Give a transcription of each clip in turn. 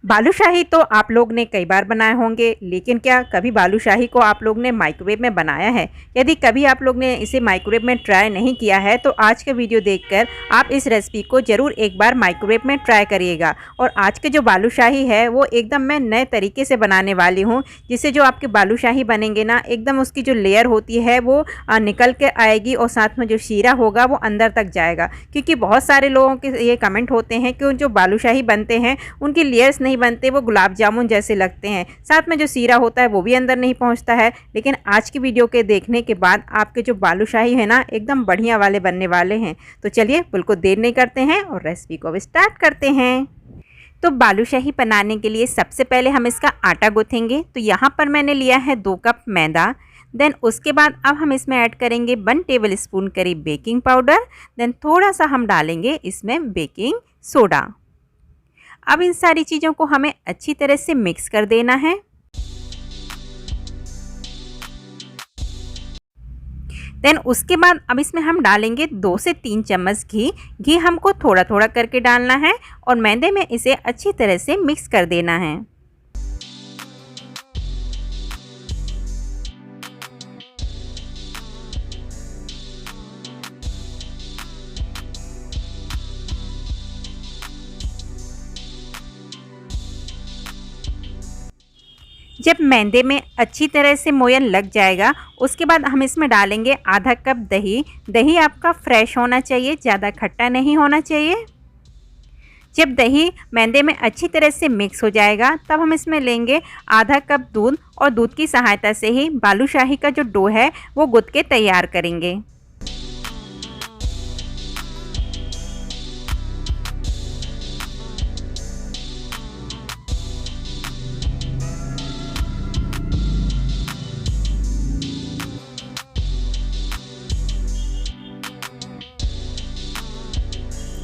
बालूशाही तो आप लोग ने कई बार बनाए होंगे, लेकिन क्या कभी बालूशाही को आप लोग ने माइक्रोवेव में बनाया है? यदि कभी आप लोग ने इसे माइक्रोवेव में ट्राई नहीं किया है तो आज का वीडियो देखकर आप इस रेसिपी को ज़रूर एक बार माइक्रोवेव में ट्राई करिएगा। और आज के जो बालूशाही है वो एकदम मैं नए तरीके से बनाने वाली हूँ, जिससे जो आपके बालूशाही बनेंगे ना, एकदम उसकी जो लेयर होती है वो निकल के आएगी और साथ में जो शीरा होगा वो अंदर तक जाएगा। क्योंकि बहुत सारे लोगों के ये कमेंट होते हैं कि जो बालूशाही बनते हैं उनकी लेयर्स नहीं बनते, वो गुलाब जामुन जैसे लगते हैं, साथ में जो सीरा होता है वो भी अंदर नहीं पहुंचता है। लेकिन आज की वीडियो के देखने के बाद आपके जो बालूशाही है ना, एकदम बढ़िया वाले बनने वाले हैं। तो चलिए बिल्कुल देर नहीं करते हैं और रेसिपी को भी स्टार्ट करते हैं। तो बालूशाही बनाने के लिए सबसे पहले हम इसका आटा गूँथेंगे। तो यहाँ पर मैंने लिया है 2 कप मैदा। देन उसके बाद अब हम इसमें ऐड करेंगे 1 टेबल स्पून करीब बेकिंग पाउडर। देन थोड़ा सा हम डालेंगे इसमें बेकिंग सोडा। अब इन सारी चीज़ों को हमें अच्छी तरह से मिक्स कर देना है। देन उसके बाद अब इसमें हम डालेंगे 2 से 3 चम्मच घी। घी हमको थोड़ा थोड़ा करके डालना है और मैदे में इसे अच्छी तरह से मिक्स कर देना है। जब मैदे में अच्छी तरह से मोयन लग जाएगा, उसके बाद हम इसमें डालेंगे आधा कप दही। दही आपका फ्रेश होना चाहिए, ज़्यादा खट्टा नहीं होना चाहिए। जब दही मैदे में अच्छी तरह से मिक्स हो जाएगा, तब हम इसमें लेंगे आधा कप दूध और दूध की सहायता से ही बालूशाही का जो डो है वो गूँथ के तैयार करेंगे।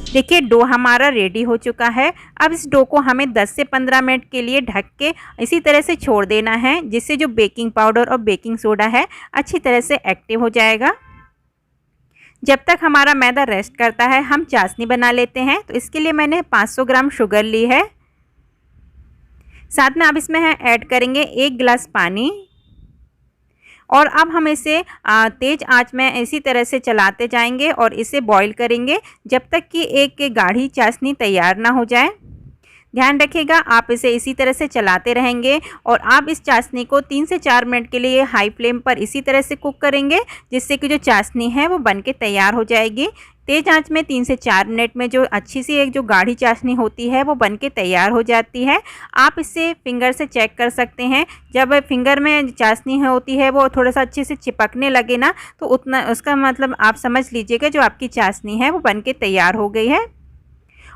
देखिए डो हमारा रेडी हो चुका है। अब इस डो को हमें 10 से 15 मिनट के लिए ढक के इसी तरह से छोड़ देना है, जिससे जो बेकिंग पाउडर और बेकिंग सोडा है अच्छी तरह से एक्टिव हो जाएगा। जब तक हमारा मैदा रेस्ट करता है हम चाशनी बना लेते हैं। तो इसके लिए मैंने 500 ग्राम शुगर ली है। साथ में अब इसमें ऐड करेंगे 1 गिलास पानी। और अब हम इसे तेज़ आंच में इसी तरह से चलाते जाएंगे और इसे बॉईल करेंगे जब तक कि एक गाढ़ी चाशनी तैयार ना हो जाए। ध्यान रखिएगा, आप इसे इसी तरह से चलाते रहेंगे और आप इस चाशनी को 3 से 4 मिनट के लिए हाई फ्लेम पर इसी तरह से कुक करेंगे, जिससे कि जो चाशनी है वो बनके तैयार हो जाएगी। तेज़ आंच में 3 से 4 मिनट में जो अच्छी सी एक जो गाढ़ी चाशनी होती है वो बनके तैयार हो जाती है। आप इसे फिंगर से चेक कर सकते हैं। जब फिंगर में चाशनी होती है वो थोड़ा सा अच्छे से चिपकने लगे ना, तो उतना उसका मतलब आप समझ लीजिएगा जो आपकी चाशनी है वो बनके तैयार हो गई है।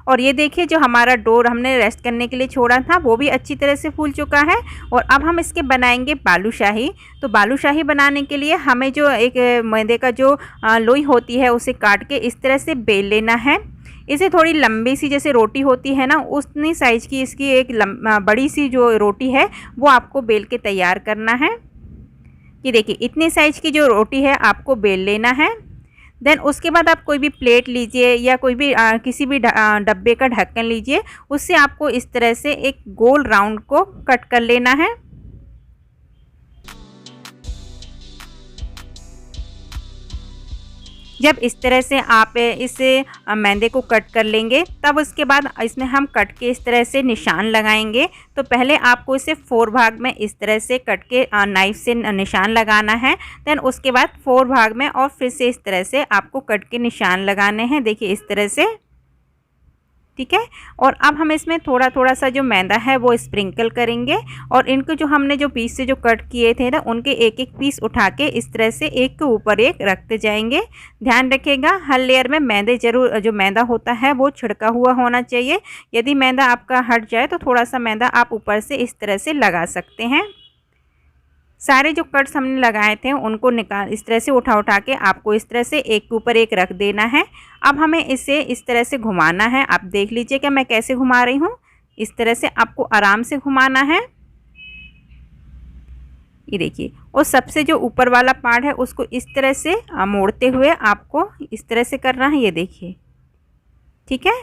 और ये देखिए जो हमारा डो हमने रेस्ट करने के लिए छोड़ा था वो भी अच्छी तरह से फूल चुका है। और अब हम इसके बनाएंगे बालूशाही। तो बालूशाही बनाने के लिए हमें जो एक मैदे का जो लोई होती है उसे काट के इस तरह से बेल लेना है। इसे थोड़ी लंबी सी जैसे रोटी होती है ना, उतनी साइज़ की इसकी एक बड़ी सी जो रोटी है वो आपको बेल के तैयार करना है। ये देखिए इतनी साइज़ की जो रोटी है आपको बेल लेना है। देन उसके बाद आप कोई भी प्लेट लीजिए या कोई भी किसी भी डब्बे का ढक्कन लीजिए, उससे आपको इस तरह से एक गोल राउंड को कट कर लेना है। जब इस तरह से आप इसे मैदे को कट कर लेंगे, तब उसके बाद इसमें हम कट के इस तरह से निशान लगाएंगे। तो पहले आपको इसे 4 भाग में इस तरह से कट के नाइफ से निशान लगाना है। देन उसके बाद 4 भाग में और फिर से इस तरह से आपको कट के निशान लगाने हैं। देखिए इस तरह से, ठीक है। और अब हम इसमें थोड़ा थोड़ा सा जो मैदा है वो स्प्रिंकल करेंगे और इनको जो हमने जो पीस से जो कट किए थे ना, उनके एक एक पीस उठा के इस तरह से एक के ऊपर एक रखते जाएंगे। ध्यान रखिएगा हर लेयर में मैदे जरूर जो मैदा होता है वो छिड़का हुआ होना चाहिए। यदि मैदा आपका हट जाए तो थोड़ा सा मैदा आप ऊपर से इस तरह से लगा सकते हैं। सारे जो कट्स हमने लगाए थे उनको निकाल इस तरह से उठा उठा के आपको इस तरह से एक के ऊपर एक रख देना है। अब हमें इसे इस तरह से घुमाना है। आप देख लीजिए कि मैं कैसे घुमा रही हूँ। इस तरह से आपको आराम से घुमाना है। ये देखिए, और सबसे जो ऊपर वाला पार्ट है उसको इस तरह से मोड़ते हुए आपको इस तरह से करना है। ये देखिए, ठीक है।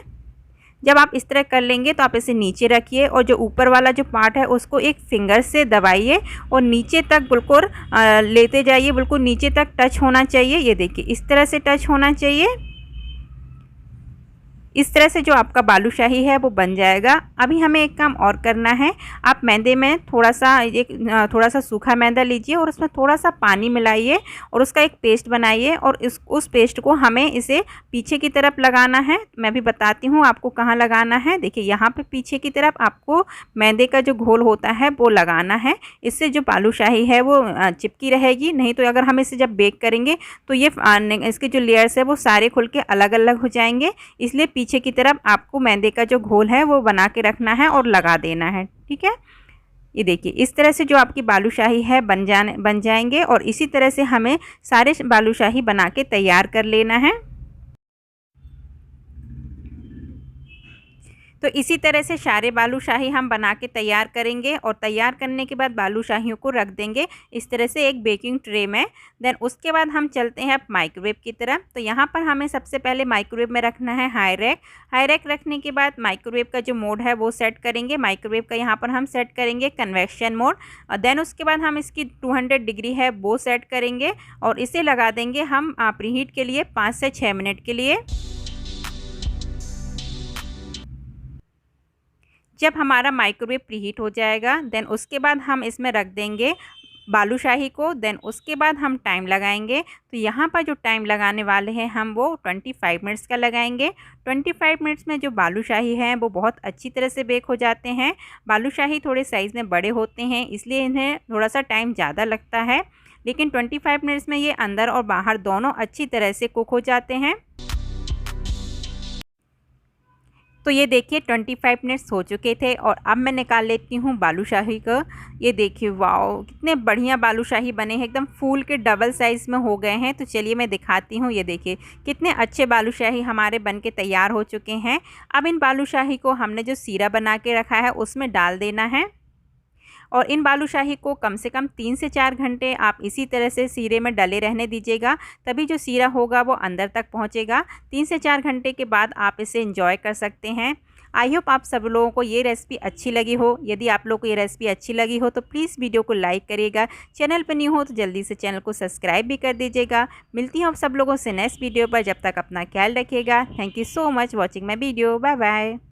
जब आप इस तरह कर लेंगे तो आप इसे नीचे रखिए और जो ऊपर वाला जो पार्ट है उसको एक फिंगर से दबाइए और नीचे तक बिल्कुल लेते जाइए, बिल्कुल नीचे तक टच होना चाहिए। ये देखिए इस तरह से टच होना चाहिए। इस तरह से जो आपका बालूशाही है वो बन जाएगा। अभी हमें एक काम और करना है। आप मैदे में थोड़ा सा सूखा मैदा लीजिए और उसमें थोड़ा सा पानी मिलाइए और उसका एक पेस्ट बनाइए और उस पेस्ट को हमें इसे पीछे की तरफ लगाना है। मैं भी बताती हूँ आपको कहाँ लगाना है। देखिए यहाँ पे पीछे की तरफ आपको मैदे का जो घोल होता है वो लगाना है। इससे जो बालूशाही है वो चिपकी रहेगी। नहीं तो अगर हम इसे जब बेक करेंगे तो ये इसके जो लेयर्स है वो सारे खुल के अलग अलग हो जाएंगे। इसलिए पीछे की तरफ आपको मैदे का जो घोल है वो बना के रखना है और लगा देना है। ठीक है, ये देखिए इस तरह से जो आपकी बालूशाही है बन जाएंगे और इसी तरह से हमें सारे बालूशाही बना के तैयार कर लेना है। तो इसी तरह से सारे बालूशाही हम बना के तैयार करेंगे और तैयार करने के बाद बालूशाहियों को रख देंगे इस तरह से एक बेकिंग ट्रे में। देन उसके बाद हम चलते हैं माइक्रोवेव की तरफ। तो यहाँ पर हमें सबसे पहले माइक्रोवेव में रखना है हाई रैक रखने के बाद माइक्रोवेव का जो मोड है वो सेट करेंगे। माइक्रोवेव का यहाँ पर हम सेट करेंगे कन्वेक्शन मोड। और देन उसके बाद हम इसकी 200 डिग्री है वो सेट करेंगे और इसे लगा देंगे हम प्रीहीट के लिए 5 से 6 मिनट के लिए। जब हमारा माइक्रोवेव प्रीहीट हो जाएगा देन उसके बाद हम इसमें रख देंगे बालूशाही को। देन उसके बाद हम टाइम लगाएंगे। तो यहाँ पर जो टाइम लगाने वाले हैं हम वो 25 मिनट्स का लगाएंगे। 25 मिनट्स में जो बालूशाही हैं वो बहुत अच्छी तरह से बेक हो जाते हैं। बालूशाही थोड़े साइज़ में बड़े होते हैं इसलिए इन्हें थोड़ा सा टाइम ज़्यादा लगता है, लेकिन 25 मिनट्स में ये अंदर और बाहर दोनों अच्छी तरह से कुक हो जाते हैं। तो ये देखिए 25 मिनट्स हो चुके थे और अब मैं निकाल लेती हूँ बालूशाही को। ये देखिए वाओ कितने बढ़िया बालूशाही बने हैं, एकदम फूल के डबल साइज़ में हो गए हैं। तो चलिए मैं दिखाती हूँ। ये देखिए कितने अच्छे बालूशाही हमारे बन के तैयार हो चुके हैं। अब इन बालूशाही को हमने जो सीरा बना के रखा है उसमें डाल देना है और इन बालूशाही को कम से कम 3 से 4 घंटे आप इसी तरह से सीरे में डले रहने दीजिएगा, तभी जो सीरा होगा वो अंदर तक पहुंचेगा। 3 से 4 घंटे के बाद आप इसे एंजॉय कर सकते हैं। आई होप आप सब लोगों को ये रेसिपी अच्छी लगी हो। यदि आप लोगों को ये रेसिपी अच्छी लगी हो तो प्लीज़ वीडियो को लाइक करिएगा। चैनल पर न्यू हो तो जल्दी से चैनल को सब्सक्राइब भी कर दीजिएगा। मिलती हूँ आप सब लोगों से नेक्स्ट वीडियो पर। जब तक अपना ख्याल रखिएगा। Thank you so much watching my video. Bye bye.